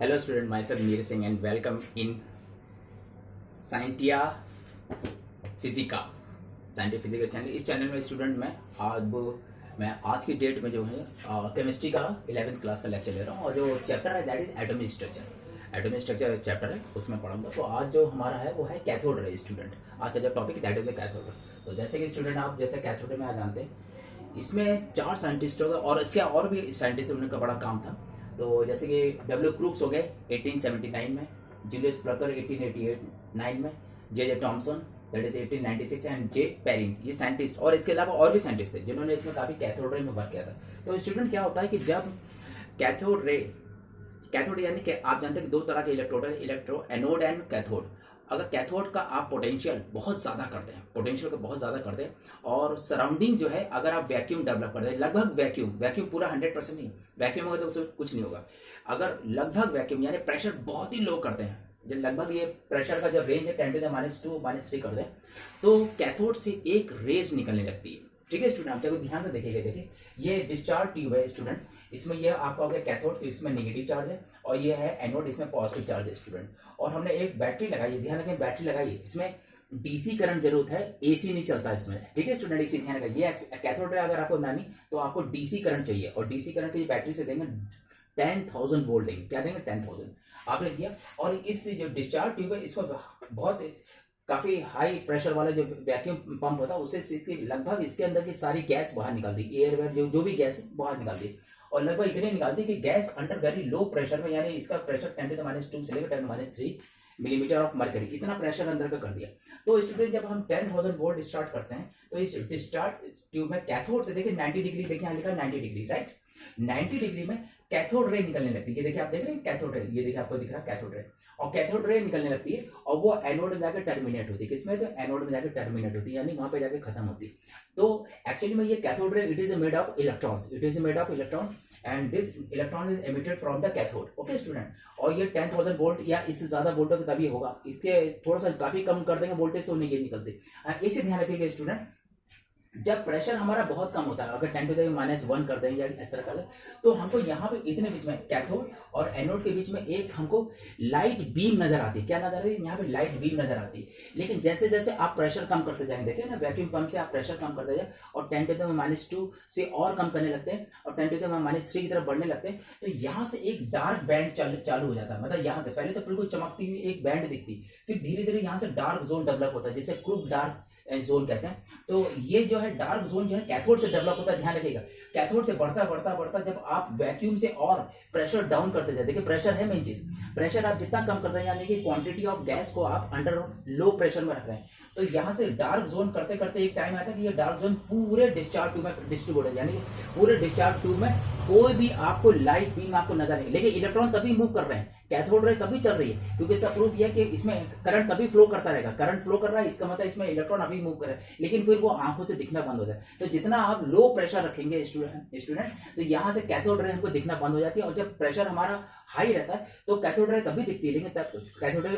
Hello student, myself Neer Singh and welcome in Scientia Physica channel. इस channel में student मैं आज की डेट में जो है केमिस्ट्री का 11th क्लास का लेक्चर ले रहा हूँ और जो चैप्टर है that is atomic structure chapter है, उसमें पढ़ूंगा। तो आज जो हमारा है वो है कैथोड रे स्टूडेंट। आज का जो topic that is cathode ray. तो जैसे कि स्टूडेंट आप जैसे कैथोड रे में आ जानते हैं, इसमें 4 साइंटिस्ट हो गए और इसके और भी साइंटिस्ट उनका बड़ा काम था। तो जैसे कि डब्ल्यू क्रूक्स हो गए 1879 में, जूलियस प्लकर 1889 में, J Thomson that is 1896 and J Perrin, ये साइंटिस्ट और इसके अलावा और भी साइंटिस्ट थे जिन्होंने इसमें काफी कैथोड रे में वर्क किया था। तो स्टूडेंट क्या होता है कि जब कैथोड यानी कि आप जानते हैं कि 2 तरह के इलेक्ट्रोड है, इलेक्ट्रो एनोड एंड कैथोड। अगर कैथोड का आप पोटेंशियल बहुत ज्यादा करते हैं और सराउंडिंग जो है अगर आप वैक्यूम डेवलप करते हैं, लगभग वैक्यूम पूरा 100% नहीं, वैक्यूम होगा तो कुछ नहीं होगा। अगर लगभग वैक्यूम यानी प्रेशर बहुत ही लो करते हैं, जो लगभग ये प्रेशर का जो रेंज है 10⁻², -3 कर दें, तो कैथोड से एक रेज निकलने लगती है। ठीक है स्टूडेंट, आप जब ध्यान से देखिए ये डिस्चार्ज ट्यूब है स्टूडेंट, इसमें ये आपका हो गया कैथोड, इसमें नेगेटिव चार्ज है और ये है एनोड, इसमें पॉजिटिव चार्ज है स्टूडेंट। और हमने एक बैटरी लगाई है, ध्यान रखें बैटरी लगाई है, इसमें डीसी करंट जरूरत है, एसी नहीं चलता इसमें। ठीक है स्टूडेंट, एक चीज ध्यान रखें, ये कैथोड रे अगर आपको बनानी तो आपको डीसी करंट चाहिए और डीसी करंट की बैटरी से देंगे 10,000 वोल्ट देंगे। क्या देंगे? 10,000 आपने दिया। और इस जो डिस्चार्ज ट्यूब है इसको बहुत काफी हाई प्रेशर वाला जो वैक्यूम पंप होता है उससे लगभग इसके अंदर की सारी गैस बाहर निकाल दी, एयर वेयर जो भी गैस है बाहर निकाल दी और लगभग इतनी निकालती कि gas under very low pressure में, यानी इसका प्रेशर 10⁻² से लेकर 10⁻³ मिलीमीटर ऑफ मरकरी, इतना प्रेशर अंदर का कर दिया। तो स्टूडेंट जब हम 10,000 वोल्ट स्टार्ट करते हैं तो इस डिस्चार्ज ट्यूब में कैथोड से देखिए 90 डिग्री, देखिए यहाँ लिखा 90 डिग्री, राइट, 90 डिग्री में कैथोड रे निकलने लगती है। ये देखिए आप देख रहे हैं कैथोड रे, ये देखिए आपको दिख रहा है कैथोड रे, और कैथोड रे निकलने लगती है और वो एनोड में जाकर टर्मिनेट होती है। किसमें? तो एनोड में जाकर टर्मिनेट होती है, यानी वहां पे जाकर खत्म होती है। तो एक्चुअली में ये cathode ray it is made of electron and this electron is emitted from the cathode. Okay student, और ये 10,000 वोल्ट या इससे ज्यादा वोल्ट होगा तभी होगा, इसके थोड़ा सा काफी कम कर देंगे वोल्टेज तो नहीं ये निकलती। इसे ध्यान रखिएगा स्टूडेंट, जब प्रेशर हमारा बहुत कम होता है, अगर 10⁻⁻1 कर दें या इस तरह कर दें, तो हमको यहाँ पे इतने बीच में कैथोड और एनोड के बीच में एक हमको लाइट बीम नजर आती है। क्या नजर आती है? यहाँ पे लाइट बीम नजर आती है। लेकिन जैसे जैसे आप प्रेशर कम करते जाएंगे, देखिए ना वैक्यूम पंप से आप प्रेशर कम करते जाए और 10⁻² से और कम करने लगते हैं और 10⁻³ की तरफ बढ़ने लगते हैं, तो यहाँ से एक डार्क बैंड चालू हो जाता है। मतलब यहाँ से पहले तो बिल्कुल चमकती हुई एक बैंड दिखती, फिर धीरे धीरे यहाँ से डार्क जोन डेवलप होता है, जिसे क्रूप डार्क जोन कहते हैं। तो ये जो है डार्क जोन जो है कैथोड से डेवलप होता है, ध्यान रखिएगा। कैथोड से बढ़ता जब आप वैक्यूम से और प्रेशर डाउन करते जाए, देखिए प्रेशर है मेन चीज, प्रेशर आप जितना कम करते हैं यानी कि क्वांटिटी ऑफ गैस को आप अंडर लो प्रेशर में रख रहे हैं, तो यहाँ से डार्क जोन करते करते एक टाइम आता है कि ये डार्क जोन पूरे डिस्चार्ज ट्यूब में डिस्ट्रीब्यूट है, यानी पूरे डिस्चार्ज ट्यूब में कोई भी आपको लाइट बीम आपको नजर नहीं, लेकिन इलेक्ट्रॉन तभी मूव कर रहे हैं, कैथोड रे तभी चल रही है, क्योंकि इसका प्रूफ यह कि इसमें करंट तभी फ्लो करता रहेगा। करंट फ्लो कर रहा है इसका मतलब इसमें इलेक्ट्रॉन अभी मूव कर रहा है, लेकिन फिर वो आंखों से दिखना बंद हो जाए। तो जितना आप लो प्रेशर रखेंगे स्टूडेंट तो यहाँ से कैथोड रे हमको दिखना बंद हो जाती है, और जब प्रेशर हमारा हाई रहता है तो कैथोड रे तभी दिखती है, लेकिन तब कैथोड रे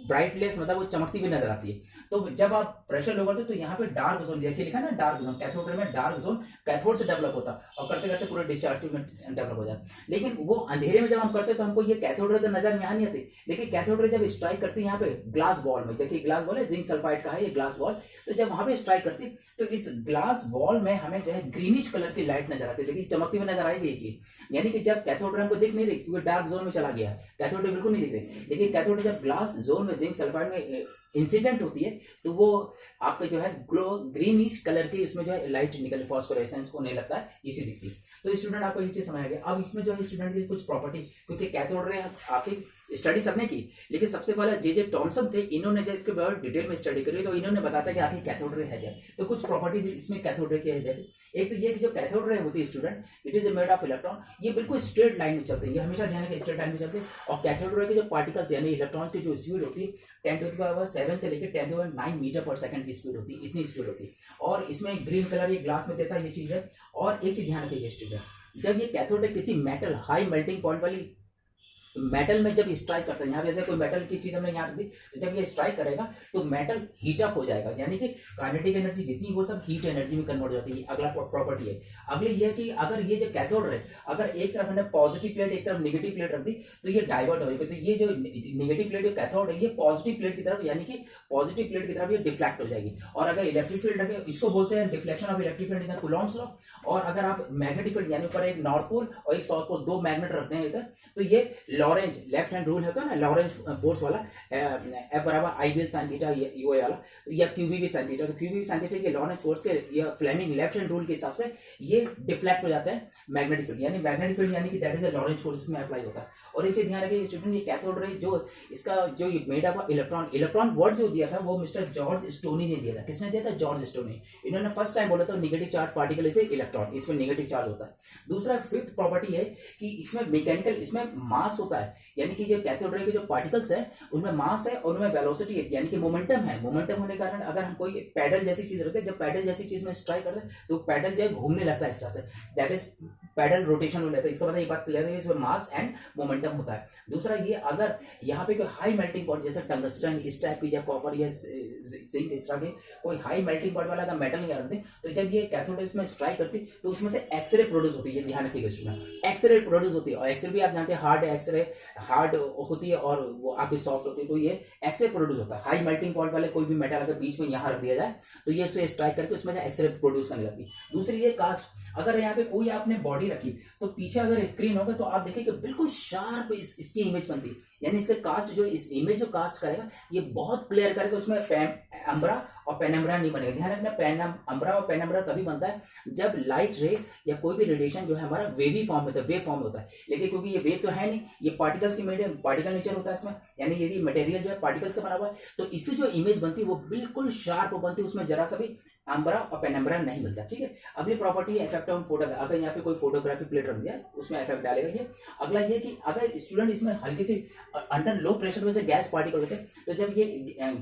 ब्राइटनेस मतलब वो चमकती भी नजर आती है। तो जब आप प्रेशर लो करते तो यहाँ पे डार्क जोन देखिए लिखा ना, डार्क जोन, कैथोड रे में डार्क जोन कैथोड से डेवलप होता और करते करते पूरे डिस्चार्ज ट्यूब में डेवलप हो जाता। लेकिन वो अंधेरे में जब हम करते तो हमको ये कैथोड रे तो नजर यहाँ नहीं आती, लेकिन कैथोड रे जब स्ट्राइक करती है यहाँ पे ग्लास वॉल में, देखिए ग्लास वॉल है, जिंक सल्फाइड का है ये ग्लास वॉल, तो जब वहां पे स्ट्राइक करती तो इस ग्लास वॉल में हमें जो है ग्रीनिश कलर की लाइट नजर आती है, देखिए चमकती हुई नजर आएगी ये चीज। यानी कि जब कैथोड रे हमको दिख नहीं रही क्योंकि डार्क जोन में चला गया, कैथोड रे बिल्कुल नहीं दिख रही, लेकिन कैथोड जब ग्लास जोन में जिंक सल्फाइड में इंसिडेंट होती है तो वो आपके जो है ग्लो ग्रीनिश कलर की इसमें जो है लाइट निकल, फॉस्फोरेसेंस को नहीं लगता है, इसी दिखती है। तो स्टूडेंट आपको ये चीज समझ आ गया। अब इसमें जो है स्टूडेंट की कुछ प्रॉपर्टी, क्योंकि कैथोड रे आके स्टडी सबने की, लेकिन सबसे पहले जे टॉमसन थे, इन्होंने जो इसके बारे में डिटेल में स्टडी करी तो इन्होंने बताया कि आखिर कैथोड रे है क्या। तो कुछ प्रॉपर्टीज इसमें कैथोड रे की है, एक तो ये कि जो कैथोड रे होती है student it is made of electron, ये बिल्कुल स्ट्रेट लाइन में चलते हैं, ये हमेशा ध्यान रखें स्ट्रेट लाइन में चलते हैं। और कैथोड रे के जो पार्टिकल्स यानी इलेक्ट्रॉन्स की जो स्पीड होती है 10⁻7 से लेकर 10⁻9 मीटर पर सेकंड की स्पीड होती है, इतनी स्पीड होती है। और इसमें ग्रीन कलर ये ग्लास में देता है, ये चीज है। और एक चीज ध्यान रखिए स्टूडेंट, जब ये कैथोड रे किसी मेटल हाई मेल्टिंग पॉइंट वाली मेटल में जब स्ट्राइक करता है, यहाँ पे जैसे कोई मेटल की चीज हमने यहाँ रख दी, तो जब ये स्ट्राइक करेगा तो मेटल हीट अप हो जाएगा, यानी कि काइनेटिक एनर्जी जितनी वो सब हीट एनर्जी में कन्वर्ट हो जाती है। अगला प्रॉपर्टी है। अगली ये है कि अगर ये जो कैथोड रे, अगर एक तरफ हमने पॉजिटिव प्लेट एक तरफ नेगेटिव प्लेट रख दी तो ये डाइवर्ट हो जाएगा। तो ये जो नेगेटिव प्लेट जो कैथोड है ये पॉजिटिव प्लेट की तरफ, यानी कि पॉजिटिव प्लेट की तरफ ये डिफ्लेक्ट हो जाएगी। और अगर इलेक्ट्रिक फील्ड रखे, इसको बोलते हैं deflection of electric field in the Coulomb's law. और अगर आप मैग्नेटिक फील्ड यानी ऊपर एक नॉर्थ पोल और एक साउथ पोल, दो मैग्नेट रखते हैं इधर, तो ये लॉरेंज लेफ्ट हैंड रूल होता है ना, लॉरेंज फोर्स वाला, एफ बराबर आई बी एल साइन थीटा ये वाला, या क्यूबी भी साइन थीटा। तो क्यूबी भी साइन थीटा के लॉरेंज फोर्स के ये फ्लेमिंग लेफ्ट हैंड रूल के हिसाब से ये डिफ्लेक्ट हो जाता है मैग्नेटिक फील्ड, यानी मैग्नेटिक फील्ड यानी कि that is a Lorentz force इसमें अप्लाई होता है। और इसे ध्यान रखिए स्टूडेंट, ये कैथोड रे जो इसका जो made of electron, electron word जो दिया था वो मिस्टर जॉर्ज स्टोनी ने दिया था। किसने दिया था? George stony. इन्होंने फर्स्ट टाइम बोला था negative charge particle is electron, इसमें नेगेटिव चार्ज होता है। दूसरा फिफ्थ प्रॉपर्टी है कि इसमें मैकेनिकल, इसमें मास होता है, यानी कि जो कैथोड रे के जो पार्टिकल्स है उनमें मास है और उनमें वेलोसिटी है, यानी कि मोमेंटम है। मोमेंटम होने के कारण अगर हम कोई पैडल जैसी चीज रखते हैं, जब पैडल जैसी चीज में स्ट्राइक करते हैं तो पैडल जो है घूमने लगता है इस तरह से, दैट इज पैडल रोटेशन हो जाता है। इसका मतलब ये बात क्लियर है, इसमें मास एंड मोमेंटम होता है। दूसरा ये, अगर यहाँ पे कोई हाई मेल्टिंग पॉइंट जैसे टंगस्टन इस टाइप की, या कॉपर या जिंक इस तरह के कोई हाई मेल्टिंग पॉइंट वाला अगर मेटल निकालते हैं, तो जब ये कैथोड इसमें स्ट्राइक करती है तो उसमें से एक्सरे प्रोड्यूस होती है। ध्यान रखिएगा स्टूडेंट, एक्सरे प्रोड्यूस होती है। और एक्सरे भी आप जानते हैं हार्ड एक्सरे, हार्ड होती है और वो आपकी सॉफ्ट होती है, तो ये एक्सरे प्रोड्यूस होता है। हाई मेल्टिंग पॉइंट वाले कोई भी मेटल अगर बीच में यहाँ रख दिया जाए तो ये उसे स्ट्राइक करके उसमें से एक्सरे प्रोड्यूस करने लगती है। दूसरी ये कास्ट, अगर यहाँ पे कोई आपने बॉडी रखी तो पीछे अगर स्क्रीन होगा तो आप देखिए कि बिल्कुल शार्प इसकी इमेज बनती है, यानी इसके कास्ट जो इस इमेज जो कास्ट करेगा ये बहुत क्लियर करेगा, उसमें अम्ब्रा और पेनम्ब्रा नहीं बनेगा। ध्यान रखना, अम्ब्रा और पेनम्ब्रा तभी बनता है जब लाइट रे या कोई भी रेडिएशन जो है हमारा वेवी फॉर्म में होता है, वेव फॉर्म होता है। लेकिन क्योंकि ये वेव तो है नहीं, ये पार्टिकल्स की मीडियम, पार्टिकल नेचर होता है इसमें, यानी ये मटेरियल जो है पार्टिकल्स का बना हुआ है, तो इससे जो इमेज बनती है वो बिल्कुल शार्प बनती है, उसमें जरा सा भी अम्ब्रा और पेनम्ब्रा नहीं मिलता। ठीक है, अगली प्रॉपर्टी है इफेक्ट ऑन फोटो। अगर यहाँ पे कोई फोटोग्राफी प्लेट रख दिया उसमें इफेक्ट डालेगा ये। अगला ये कि अगर स्टूडेंट इसमें हल्की सी अंडर लो प्रेशर में से गैस पार्टिकल होते हैं, तो जब ये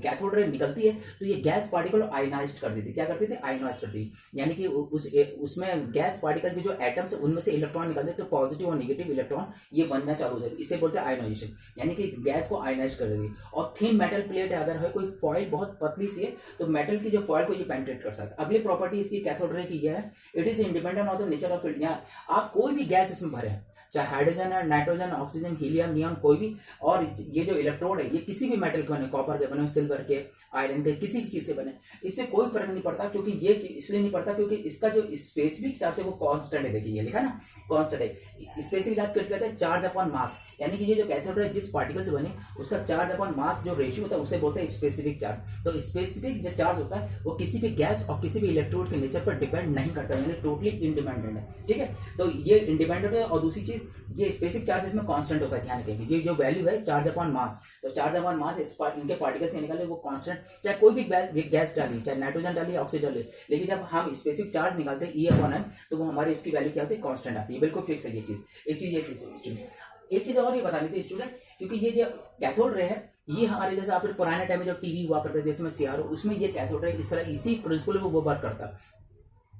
कैथोड रे निकलती है तो ये गैस पार्टिकल आयनाइज्ड कर देती है। क्या करती थी? आयनाइज्ड करती है, यानी कि उसमें गैस पार्टिकल के जो एटम्स है उनमें से इलेक्ट्रॉन निकलते हैं, तो पॉजिटिव और निगेटिव इलेक्ट्रॉन ये बनना चालू हो जाती है। इसे बोलते हैं आयनाइजेशन, यानी कि गैस को आयनाइज कर देती है। और थिन मेटल प्लेट अगर है, कोई फॉइल बहुत पतली सी है, तो मेटल की जो फॉइल को ये पेनिट्रेट कर सकता है। अगली प्रॉपर्टी इसकी कैथोड रे की यह है, it is independent of the nature of field. यहाँ आप कोई भी गैस इसमें भरे, चाहे हाइड्रोजन है, नाइट्रोजन, ऑक्सीजन, हीलियम, नियॉन, कोई भी, और ये जो इलेक्ट्रोड है ये किसी भी मेटल के बने, कॉपर के बने, सिल्वर के, आयरन के, किसी भी चीज के बने, इससे कोई फर्क नहीं पड़ता। क्योंकि ये इसलिए नहीं पड़ता क्योंकि इसका जो स्पेसिफिक चार्ज है वो कांस्टेंट है। देखिए ये लिखा ना, कांस्टेंट है। स्पेसिफिक चार्ज किससे कहते हैं? चार्ज अपॉन मास, यानी कि ये जो कैथोड है जिस पार्टिकल से बने उसका चार्ज अपॉन मास जो रेशियो होता है उसे बोलते हैं स्पेसिफिक चार्ज। तो स्पेसिफिक जो चार्ज होता है वो किसी भी गैस और किसी भी इलेक्ट्रोड के नेचर पर डिपेंड नहीं करता, यानी टोटली इंडिपेंडेंट है। ठीक है, तो ये इंडिपेंडेंट है। और दूसरी चीज ये स्पेसिफिक चार्ज इसमें कांस्टेंट होता है। ध्यान रखिए, ये जो वैल्यू है चार्ज अपॉन मास, तो चार्ज अपॉन मास इनके पार्टिकल से निकाले वो कांस्टेंट, चाहे कोई भी गैस डाली, चाहे नाइट्रोजन डाली, ऑक्सीजन डाली, लेकिन जब हम स्पेसिफिक चार्ज निकालते हैं ई अपॉन एम, तो वो हमारी उसकी वैल्यू क्या होती है? कांस्टेंट आती है। बिल्कुल फिक्स है ये चीज। एक चीज और ये बतानी थी स्टूडेंट, क्योंकि ये जो कैथोड रे है ये हमारे जैसे आप पुराने टाइम में जब टीवी हुआ करते थे, जैसे में सीआरओ, उसमें ये कैथोड रे इस तरह इसी प्रिंसिपल में वो वर्क करता है।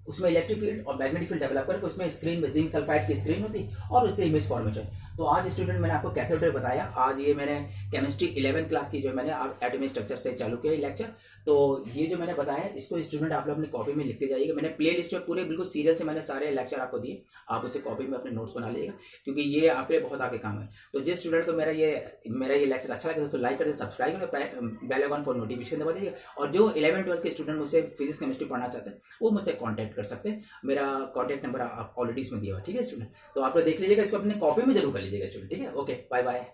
उसमें इलेक्ट्रिक फील्ड और मैग्नेटिक फील्ड डेवलप करके उसमें स्क्रीन में जिंक सल्फाइड की स्क्रीन होती और उससे इमेज फॉर्मेशन। तो आज स्टूडेंट मैंने आपको कैथोड रे बताया। आज ये मैंने केमिस्ट्री 11th क्लास की जो मैंने एटॉमिक स्ट्रक्चर से चालू किया लेक्चर। तो ये जो मैंने बताया इसको स्टूडेंट आप लोग अपनी कॉपी में लिखते जाइएगा। मैंने प्ले लिस्ट में पूरे बिल्कुल सीरियल से मैंने सारे लेक्चर आपको दिए, आप उसे कॉपी में अपने नोट्स बना लीजिएगा, क्योंकि ये आपके लिए बहुत आगे काम है। तो जिस स्टूडेंट को मेरा ये लेक्चर अच्छा लगे तो लाइक करें, सब्सक्राइब करें, बेल आइकन फॉर नोटिफिकेशन दबा दीजिए। और जो 11th 12th के स्टूडेंट मुझसे फिजिक्स केमिस्ट्री पढ़ना चाहते हैं वो मुझसे कॉन्टैक्ट कर सकते हैं। मेरा कॉन्टैक्ट नंबर आप ऑलरेडी इसमें दिया हुआ है। ठीक है स्टूडेंट, तो आप लोग देख लीजिएगा, इसको अपने कॉपी में जरूर कर लीजिएगा स्टूडेंट। ठीक है, ओके, बाय बाय।